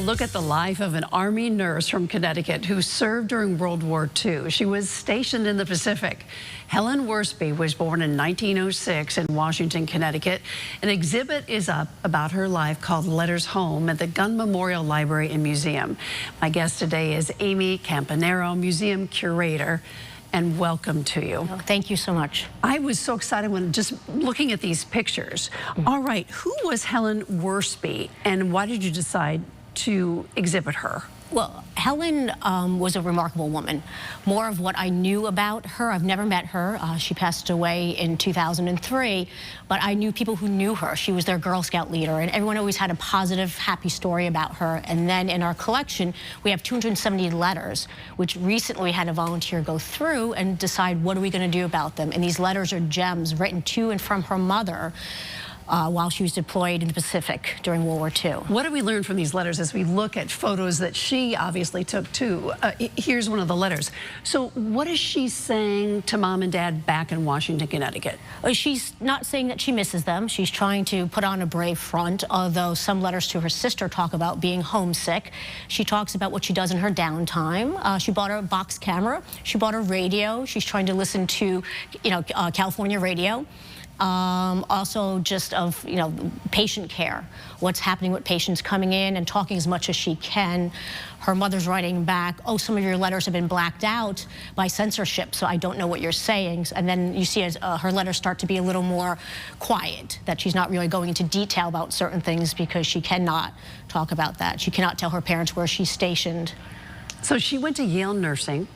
look at the life of an Army nurse from Connecticut who served during World War II. She was stationed in the Pacific. Helen Worsby was born in 1906 in Washington, Connecticut. An exhibit is up about her life called Letters Home at the Gunn Memorial Library and Museum. My guest today is Amy Campanero, museum curator, and welcome to you. Oh, thank you so much. I was so excited when just looking at these pictures. All right, who was Helen Worsby and why did you decide to exhibit her? Well, Helen was a remarkable woman. More of what I knew about her, I've never met her. She passed away in 2003, but I knew people who knew her. She was their Girl Scout leader, and everyone always had a positive, happy story about her. And then in our collection, we have 270 letters, which recently we had a volunteer go through and decide what are we going to do about them. And these letters are gems written to and from her mother while she was deployed in the Pacific during World War II. What do we learn from these letters as we look at photos that she obviously took too? Here's one of the letters. So what is she saying to Mom and Dad back in Washington, Connecticut? She's not saying that she misses them. She's trying to put on a brave front, although some letters to her sister talk about being homesick. She talks about what she does in her downtime. She bought her a box camera. She bought a radio. She's trying to listen to, California radio. Also just of, patient care, what's happening with patients coming in and talking as much as she can. Her mother's writing back, oh, some of your letters have been blacked out by censorship, so I don't know what you're saying. And then you see as her letters start to be a little more quiet, that she's not really going into detail about certain things because she cannot talk about that. She cannot tell her parents where she's stationed. So she went to Yale Nursing.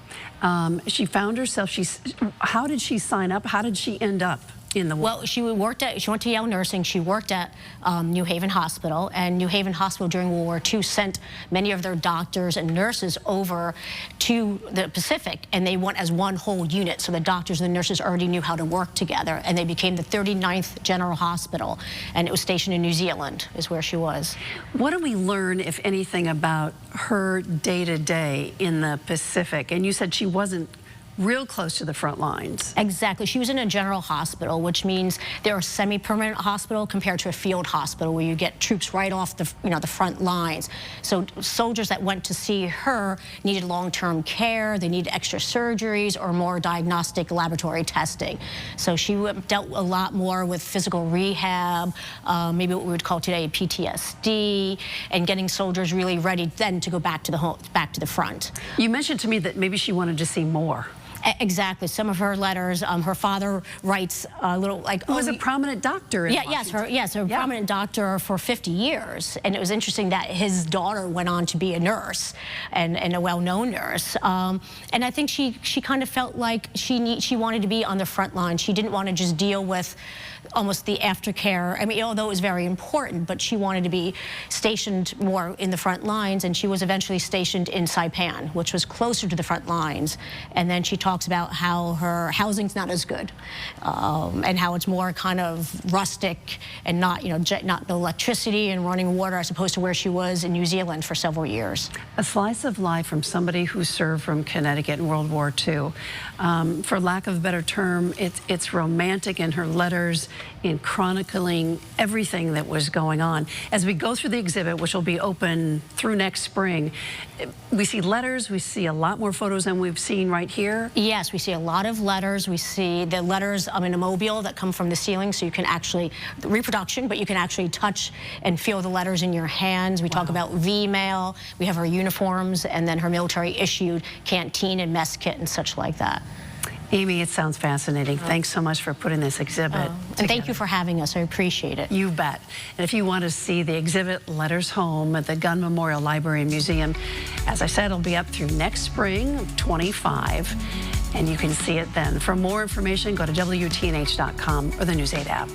She found herself, how did she sign up? How did she end up in the Well, she went to Yale Nursing. She worked at New Haven Hospital, and New Haven Hospital during World War II sent many of their doctors and nurses over to the Pacific, and they went as one whole unit. So the doctors and the nurses already knew how to work together, and they became the 39th General Hospital, and it was stationed in New Zealand, is where she was. What do we learn, if anything, about her day-to-day in the Pacific? And you said she wasn't real close to the front lines. Exactly. She was in a general hospital, which means they're a semi-permanent hospital compared to a field hospital where you get troops right off the, the front lines. So soldiers that went to see her needed long-term care, they needed extra surgeries or more diagnostic laboratory testing. So she dealt a lot more with physical rehab, maybe what we would call today PTSD, and getting soldiers really ready then to go back to the front. You mentioned to me that maybe she wanted to see more. Exactly. Some of her letters, her father writes a little like... Who was a prominent doctor in Washington. Yes, a prominent doctor for 50 years. And it was interesting that his daughter went on to be a nurse and a well-known nurse. And I think she kind of felt like she wanted to be on the front line. She didn't want to just deal with almost the aftercare. I mean, although it was very important, but she wanted to be stationed more in the front lines, and she was eventually stationed in Saipan, which was closer to the front lines. And then she talks about how her housing's not as good, and how it's more kind of rustic and not, not electricity and running water as opposed to where she was in New Zealand for several years. A slice of life from somebody who served from Connecticut in World War II. For lack of a better term, it's romantic in her letters, in chronicling everything that was going on. As we go through the exhibit, which will be open through next spring, we see letters, we see a lot more photos than we've seen right here. Yes, we see a lot of letters. We see the letters in a mobile that come from the ceiling, so you can actually, reproduction, but you can actually touch and feel the letters in your hands. We talk about V-mail, we have her uniforms, and then her military-issued canteen and mess kit and such like that. Amy, it sounds fascinating. Thanks so much for putting this exhibit And thank you for having us. I appreciate it. You bet. And if you want to see the exhibit Letters Home at the Gunn Memorial Library and Museum, as I said, it'll be up through next spring of 25, and you can see it then. For more information, go to WTNH.com or the News 8 app.